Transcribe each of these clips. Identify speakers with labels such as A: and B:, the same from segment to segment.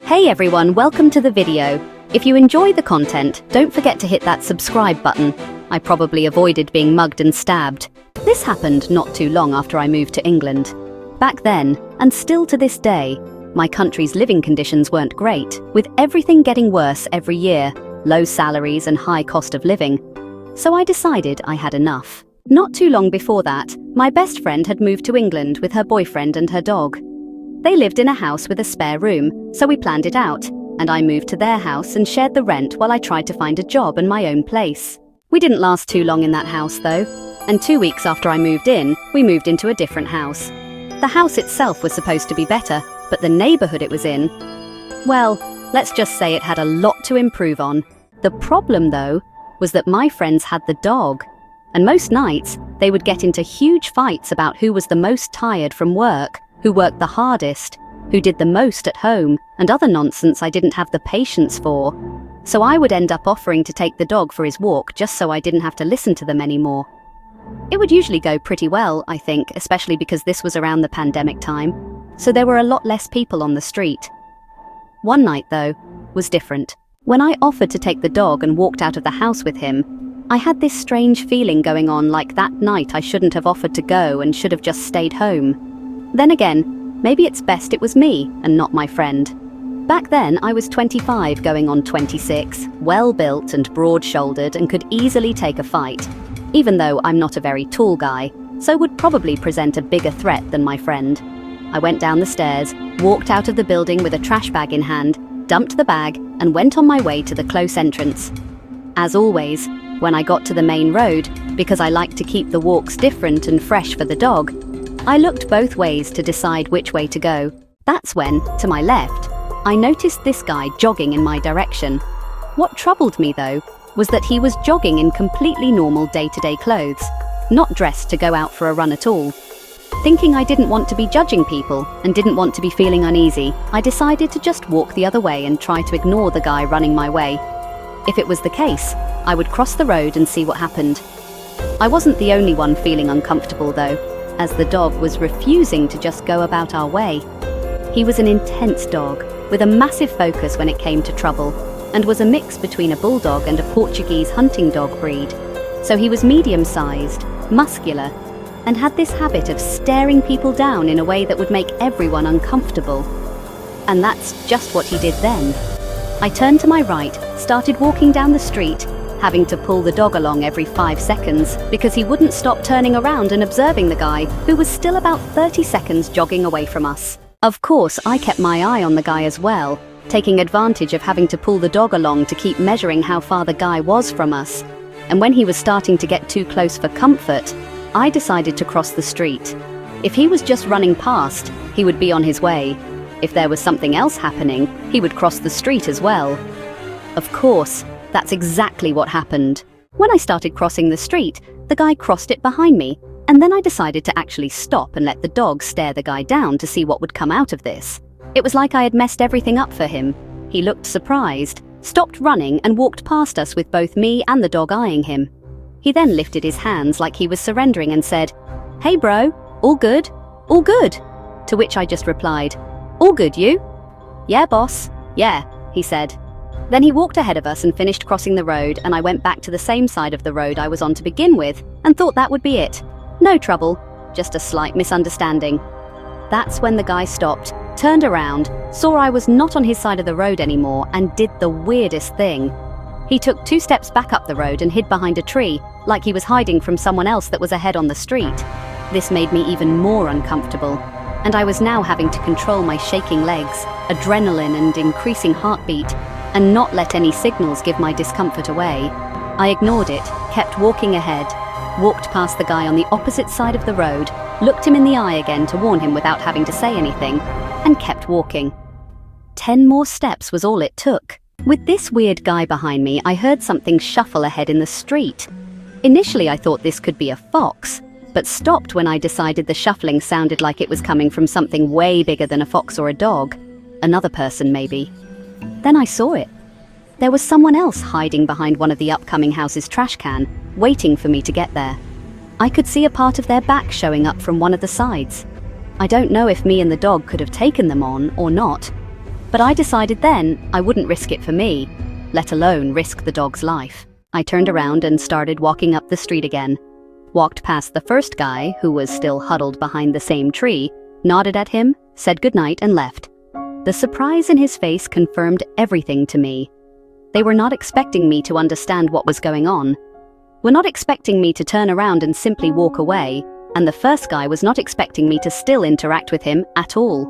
A: Hey everyone, welcome to the video. If you enjoy the content, don't forget to hit that subscribe button. I probably avoided being mugged and stabbed. This happened not too long after I moved to England. Back then, and still to this day, my country's living conditions weren't great, with everything getting worse every year, low salaries and high cost of living. So I decided I had enough. Not too long before that, my best friend had moved to England with her boyfriend and her dog. They lived in a house with a spare room, so we planned it out, and I moved to their house and shared the rent while I tried to find a job and my own place. We didn't last too long in that house though, and 2 weeks after I moved in, we moved into a different house. The house itself was supposed to be better, but the neighborhood it was in, well, let's just say it had a lot to improve on. The problem though, was that my friends had the dog, and most nights, they would get into huge fights about who was the most tired from work, who worked the hardest, who did the most at home, and other nonsense I didn't have the patience for. So I would end up offering to take the dog for his walk just so I didn't have to listen to them anymore. It would usually go pretty well, I think, especially because this was around the pandemic time, so there were a lot less people on the street. One night, though, was different. When I offered to take the dog and walked out of the house with him, I had this strange feeling going on like that night I shouldn't have offered to go and should have just stayed home. Then again, maybe it's best it was me and not my friend. Back then, I was 25 going on 26, well-built and broad-shouldered and could easily take a fight, even though I'm not a very tall guy, so would probably present a bigger threat than my friend. I went down the stairs, walked out of the building with a trash bag in hand, dumped the bag, and went on my way to the close entrance. As always, when I got to the main road, because I like to keep the walks different and fresh for the dog, I looked both ways to decide which way to go. That's when, to my left, I noticed this guy jogging in my direction. What troubled me, though, was that he was jogging in completely normal day-to-day clothes, not dressed to go out for a run at all. Thinking I didn't want to be judging people and didn't want to be feeling uneasy, I decided to just walk the other way and try to ignore the guy running my way. If it was the case, I would cross the road and see what happened. I wasn't the only one feeling uncomfortable, though, as the dog was refusing to just go about our way. He was an intense dog, with a massive focus when it came to trouble, and was a mix between a bulldog and a Portuguese hunting dog breed. So he was medium-sized, muscular, and had this habit of staring people down in a way that would make everyone uncomfortable. And that's just what he did then. I turned to my right, started walking down the street, having to pull the dog along every 5 seconds because he wouldn't stop turning around and observing the guy, who was still about 30 seconds jogging away from us. Of course, I kept my eye on the guy as well, taking advantage of having to pull the dog along to keep measuring how far the guy was from us. And when he was starting to get too close for comfort, I decided to cross the street. If he was just running past, he would be on his way. If there was something else happening, he would cross the street as well. Of course, that's exactly what happened. When I started crossing the street, the guy crossed it behind me, and then I decided to actually stop and let the dog stare the guy down to see what would come out of this. It was like I had messed everything up for him. He looked surprised, stopped running, and walked past us with both me and the dog eyeing him. He then lifted his hands like he was surrendering and said, "Hey bro, all good? All good?" To which I just replied, "All good, you?" "Yeah, boss. Yeah," he said. Then he walked ahead of us and finished crossing the road, and I went back to the same side of the road I was on to begin with, and thought that would be it. No trouble, just a slight misunderstanding. That's when the guy stopped, turned around, saw I was not on his side of the road anymore, and did the weirdest thing. He took 2 steps back up the road and hid behind a tree, like he was hiding from someone else that was ahead on the street. This made me even more uncomfortable, and I was now having to control my shaking legs, adrenaline and increasing heartbeat, and not let any signals give my discomfort away. I ignored it, kept walking ahead, walked past the guy on the opposite side of the road, looked him in the eye again to warn him without having to say anything, and kept walking. 10 more steps was all it took. With this weird guy behind me, I heard something shuffle ahead in the street. Initially, I thought this could be a fox, but stopped when I decided the shuffling sounded like it was coming from something way bigger than a fox or a dog. Another person, maybe. Then I saw it. There was someone else hiding behind one of the upcoming house's trash can, waiting for me to get there. I could see a part of their back showing up from one of the sides. I don't know if me and the dog could have taken them on or not. But I decided then I wouldn't risk it for me, let alone risk the dog's life. I turned around and started walking up the street again. Walked past the first guy, who was still huddled behind the same tree, nodded at him, said goodnight and left. The surprise in his face confirmed everything to me. They were not expecting me to understand what was going on. Were not expecting me to turn around and simply walk away, and the first guy was not expecting me to still interact with him at all.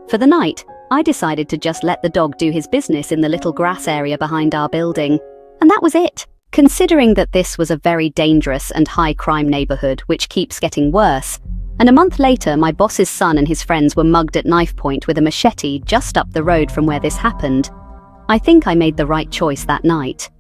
A: For the night, I decided to just let the dog do his business in the little grass area behind our building. And that was it. Considering that this was a very dangerous and high-crime neighborhood, which keeps getting worse, and a month later my boss's son and his friends were mugged at knife point with a machete just up the road from where this happened, I think I made the right choice that night.